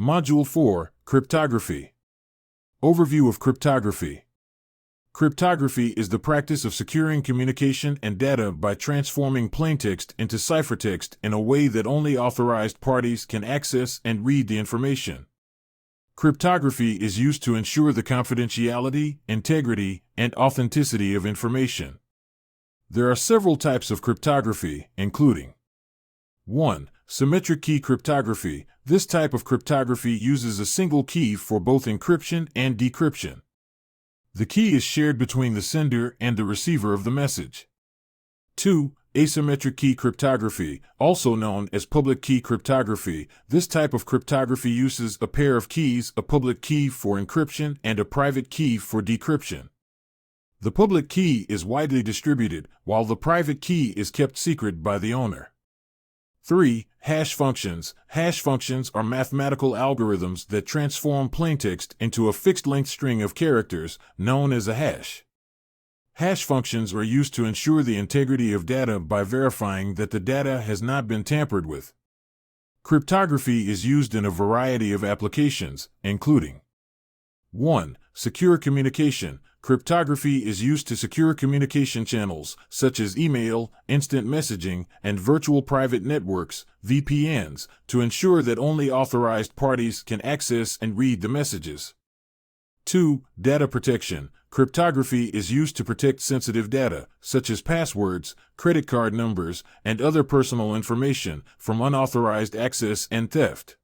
Module 4, Cryptography. Overview of cryptography. Cryptography is the practice of securing communication and data by transforming plaintext into ciphertext in a way that only authorized parties can access and read the information. Cryptography is used to ensure the confidentiality, integrity, and authenticity of information. There are several types of cryptography, including 1. Symmetric key cryptography. This type of cryptography uses a single key for both encryption and decryption. The key is shared between the sender and the receiver of the message. 2. Asymmetric key cryptography, also known as public key cryptography. This type of cryptography uses a pair of keys, a public key for encryption and a private key for decryption. The public key is widely distributed, while the private key is kept secret by the owner. 3. Hash functions. Hash functions are mathematical algorithms that transform plaintext into a fixed-length string of characters, known as a hash. Hash functions are used to ensure the integrity of data by verifying that the data has not been tampered with. Cryptography is used in a variety of applications, including 1. Secure communication. Cryptography is used to secure communication channels, such as email, instant messaging, and virtual private networks, VPNs, to ensure that only authorized parties can access and read the messages. 2. Data protection. Cryptography is used to protect sensitive data, such as passwords, credit card numbers, and other personal information, from unauthorized access and theft.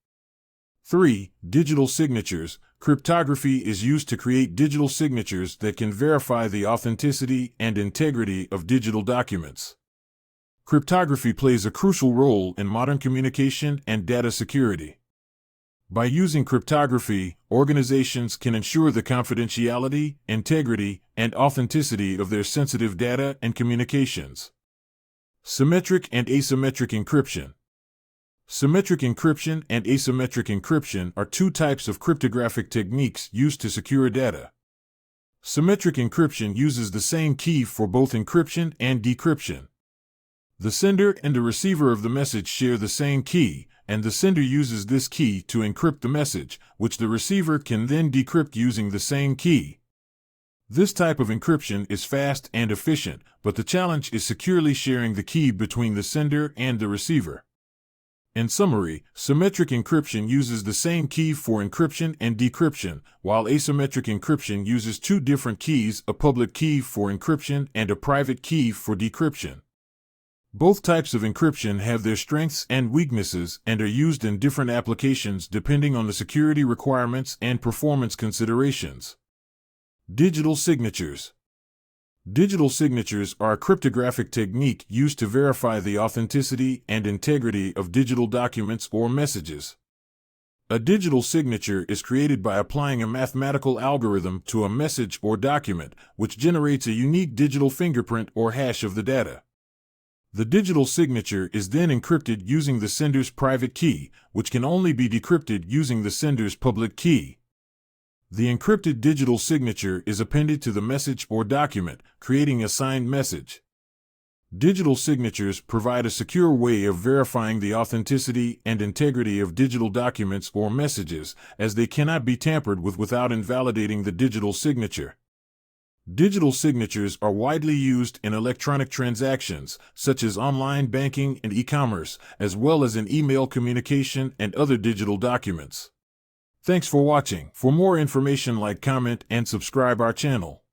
3. Digital signatures. Cryptography is used to create digital signatures that can verify the authenticity and integrity of digital documents. Cryptography plays a crucial role in modern communication and data security. By using cryptography, organizations can ensure the confidentiality, integrity, and authenticity of their sensitive data and communications. Symmetric and asymmetric encryption. Symmetric encryption and asymmetric encryption are two types of cryptographic techniques used to secure data. Symmetric encryption uses the same key for both encryption and decryption. The sender and the receiver of the message share the same key, and the sender uses this key to encrypt the message, which the receiver can then decrypt using the same key. This type of encryption is fast and efficient, but the challenge is securely sharing the key between the sender and the receiver. In summary, symmetric encryption uses the same key for encryption and decryption, while asymmetric encryption uses two different keys, a public key for encryption and a private key for decryption. Both types of encryption have their strengths and weaknesses and are used in different applications depending on the security requirements and performance considerations. Digital signatures. Digital signatures are a cryptographic technique used to verify the authenticity and integrity of digital documents or messages. A digital signature is created by applying a mathematical algorithm to a message or document, which generates a unique digital fingerprint or hash of the data. The digital signature is then encrypted using the sender's private key, which can only be decrypted using the sender's public key. The encrypted digital signature is appended to the message or document, creating a signed message. Digital signatures provide a secure way of verifying the authenticity and integrity of digital documents or messages, as they cannot be tampered with without invalidating the digital signature. Digital signatures are widely used in electronic transactions, such as online banking and e-commerce, as well as in email communication and other digital documents. Thanks for watching. For more information, like, comment, and subscribe our channel.